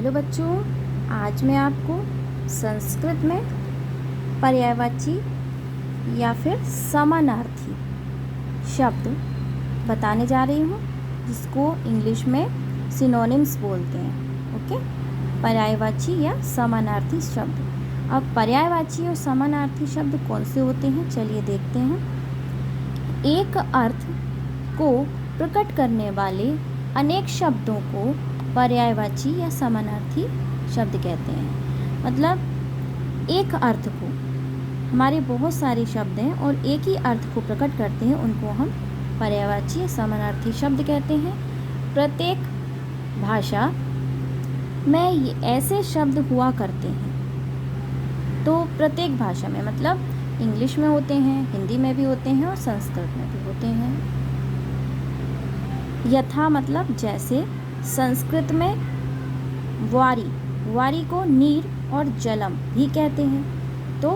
Hello बच्चों, आज मैं आपको संस्कृत में पर्यायवाची या फिर समानार्थी शब्द बताने जा रही हूँ, जिसको इंग्लिश में सिनोनिम्स बोलते हैं। ओके, पर्यायवाची या समानार्थी शब्द। अब पर्यायवाची और समानार्थी शब्द कौन से होते हैं, चलिए देखते हैं। एक अर्थ को प्रकट करने वाले अनेक शब्दों को पर्यायवाची या समानार्थी शब्द कहते हैं। मतलब एक अर्थ को, हमारे बहुत सारे शब्द हैं और एक ही अर्थ को प्रकट करते हैं, उनको हम पर्यायवाची या समानार्थी शब्द कहते हैं। प्रत्येक भाषा में ऐसे शब्द हुआ करते हैं। तो प्रत्येक भाषा में मतलब इंग्लिश में होते हैं, हिंदी में भी होते हैं और संस्कृत में भी होते हैं। यथा मतलब जैसे, संस्कृत में वारी को नीर और जलम भी कहते हैं। तो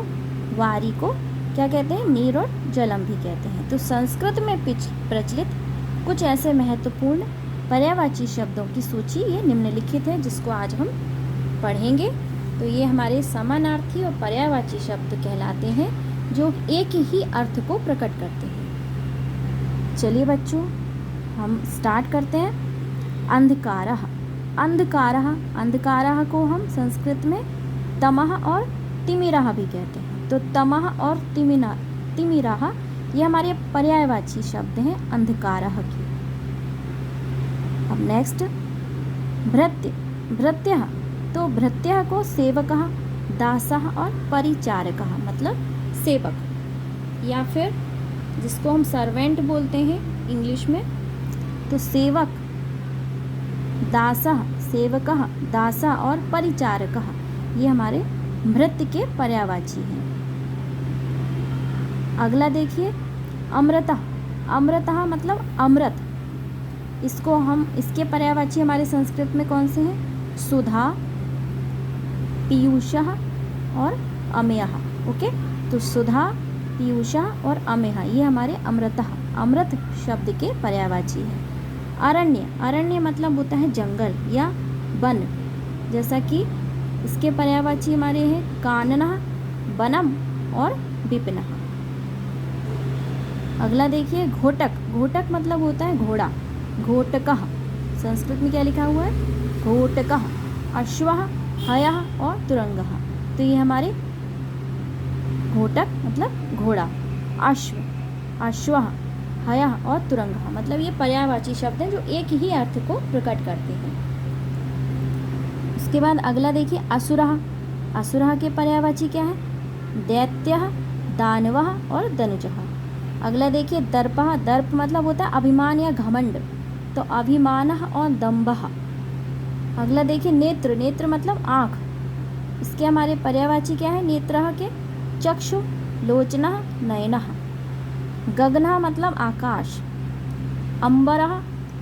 वारी को क्या कहते हैं, नीर और जलम भी कहते हैं। तो संस्कृत में प्रचलित कुछ ऐसे महत्वपूर्ण पर्यायवाची शब्दों की सूची ये निम्नलिखित है, जिसको आज हम पढ़ेंगे। तो ये हमारे समानार्थी और पर्यायवाची शब्द कहलाते हैं, जो एक ही अर्थ को प्रकट करते हैं। चलिए बच्चों, हम स्टार्ट करते हैं। अंधकारः, अंधकारः को हम संस्कृत में तमः और तिमिरः भी कहते हैं। तो तमः और तिमिरः ये हमारे पर्यायवाची शब्द हैं अंधकारः के। अब नेक्स्ट भृत्यः, तो भृत्यः को सेवकः, दासः और परिचारकः मतलब सेवक, या फिर जिसको हम सर्वेंट बोलते हैं इंग्लिश में। तो सेवक, दासः, सेवकः, दासा और परिचारकः ये हमारे भृत्य के पर्यायवाची हैं। अगला देखिए, अमृतः, अमृतः मतलब अमृत। इसके पर्यायवाची हमारे संस्कृत में कौन से हैं, सुधा, पीयूषः और अमेयः। ओके, तो सुधा, पीयूषः और अमेयः ये हमारे अमृत शब्द के पर्यायवाची हैं। अरण्य मतलब होता है जंगल या वन, जैसा कि इसके पर्यायवाची हमारे हैं काननः, वनम और विपिनः। अगला देखिए, घोटक मतलब होता है घोड़ा, घोटकः। संस्कृत में क्या लिखा हुआ है, घोटकः। अश्वः, हयः और तुरंगः। तो ये हमारे घोटक मतलब घोड़ा, अश्वः, हयः और तुरंगः मतलब ये पर्यायवाची शब्द हैं, जो एक ही अर्थ को प्रकट करते हैं। उसके बाद अगला देखिए, असुरः के पर्यायवाची क्या है, दैत्यः, दानवः और दनुजः। अगला देखिए, दर्प मतलब होता है अभिमान या घमंड, तो अभिमानः और दंभः। अगला देखिए, नेत्र मतलब आँख, इसके हमारे पर्यायवाची क्या है, नेत्रः के चक्षु, लोचनः, नयनः। गगनः मतलब आकाश, अंबरः,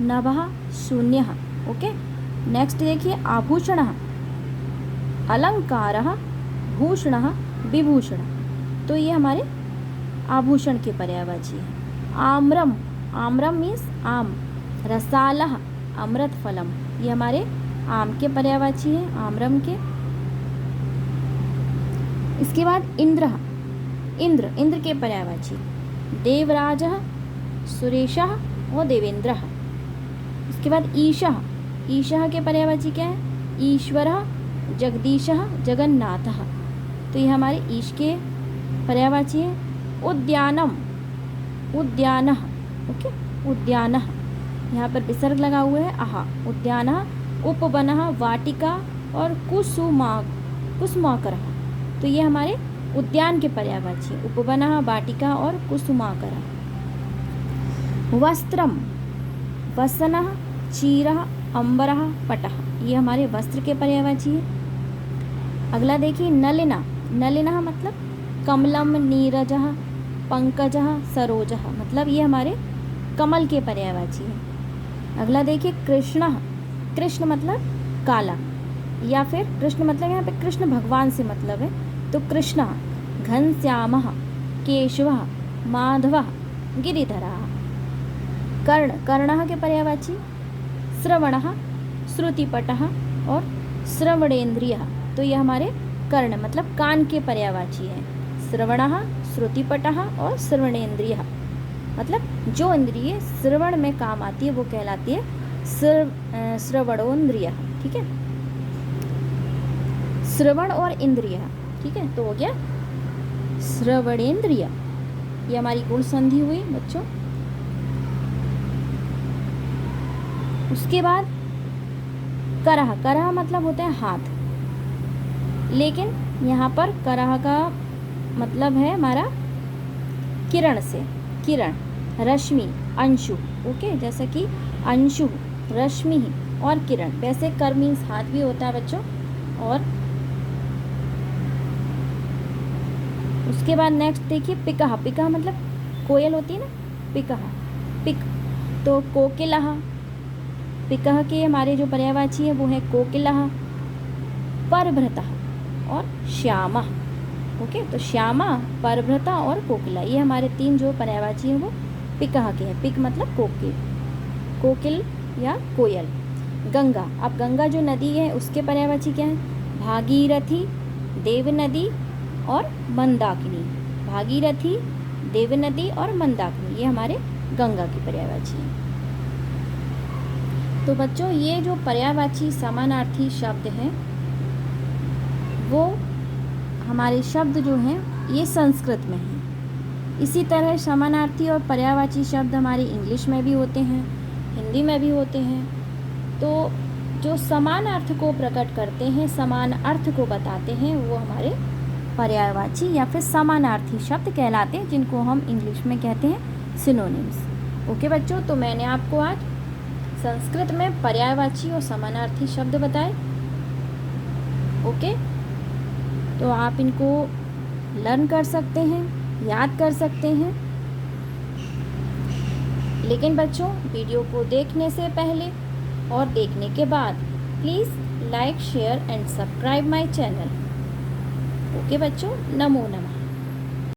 नभः, शून्यः। ओके, नेक्स्ट देखिए, आभूषणः, अलंकारः, भूषणः, विभूषणः। तो ये हमारे आभूषण के पर्यायवाची हैं। आम्रम मीन्स आम, रसालः, अमृत फलम ये हमारे आम के पर्यायवाची हैं, आम्रम के। इसके बाद इंद्र के पर्यायवाची देवराजः, सुरेशः और देवेंद्रः। इसके बाद ईशः के पर्यायवाची क्या है, ईश्वरः, जगदीशः, जगन्नाथः। तो ये हमारे ईश के पर्यायवाची है। उद्यानः, ओके, उद्यानः यहाँ पर विसर्ग लगा हुआ है आहा, उद्यानः। उपवनः, वाटिका और कुसुमाकरः। तो ये हमारे उद्यान के पर्यायवाची, उपवनः, वाटिका और कुसुमाकरः। वसनः, चीरः, अंबरः, पटः ये हमारे वस्त्र के पर्यायवाची है। अगला देखिए, नलिनः मतलब कमलम, नीरजः, पंकजः, सरोजः मतलब ये हमारे कमल के पर्यायवाची है। अगला देखिए, कृष्ण मतलब काला, या फिर कृष्ण मतलब यहाँ पे कृष्ण भगवान से मतलब है। तो कृष्णः, घनश्यामः, केशवः, माधवः, गिरिधरः। कर्णः के पर्यायवाची श्रवणः, श्रुतिपटः और श्रवणेन्द्रिय, तो ये हमारे कर्ण मतलब कान के पर्यायवाची हैं। श्रवणः, श्रुतिपटः और श्रवणेन्द्रिय, मतलब जो इंद्रिय श्रवण में काम आती है वो कहलाती है श्रवणोन्द्रिय। ठीक है, श्रवण और इंद्रिय। ठीक है, तो हो गया श्रवणेन्द्रिय। ये हमारी गुण संधि हुई बच्चों। उसके बाद करह, करह मतलब होता है हाथ, लेकिन यहाँ पर करह का मतलब है हमारा किरण से, किरण, रश्मि, अंशु। ओके, जैसा कि अंशु, रश्मि और किरण, वैसे कर मीन्स हाथ भी होता है बच्चों। और उसके बाद नेक्स्ट देखिए पिकह, पिकह मतलब कोयल होती है ना, पिकह, पिक, तो कोकिलः, पिकह के हमारे जो पर्यायवाची है वो है कोकिलः, परभृतः और श्यामा। ओके, तो श्यामा, परभृता और कोकिला, ये हमारे 3 जो पर्यायवाची हैं वो पिकह के हैं। पिक मतलब कोकिल, कोकिल या कोयल। गंगा, अब गंगा जो नदी है उसके पर्यायवाची क्या है? भागीरथी, देवनदी और मंदाकिनी। भागीरथी, देवनदी और मंदाकिनी, ये हमारे गंगा की पर्यायवाची हैं। तो बच्चों ये जो पर्यायवाची समानार्थी शब्द हैं वो हमारे शब्द जो हैं ये संस्कृत में हैं। इसी तरह समानार्थी और पर्यायवाची शब्द हमारे इंग्लिश में भी होते हैं, हिंदी में भी होते हैं। तो जो समान अर्थ को प्रकट करते हैं, समान अर्थ को बताते हैं, वो हमारे पर्यायवाची या फिर समानार्थी शब्द कहलाते हैं, जिनको हम इंग्लिश में कहते हैं सिनोनिम्स। ओके बच्चों, तो मैंने आपको आज संस्कृत में पर्यायवाची और समानार्थी शब्द बताए। ओके, तो आप इनको लर्न कर सकते हैं, याद कर सकते हैं। लेकिन बच्चों वीडियो को देखने से पहले और देखने के बाद please like, share and subscribe my channel. Okay बच्चों, नमो नमः।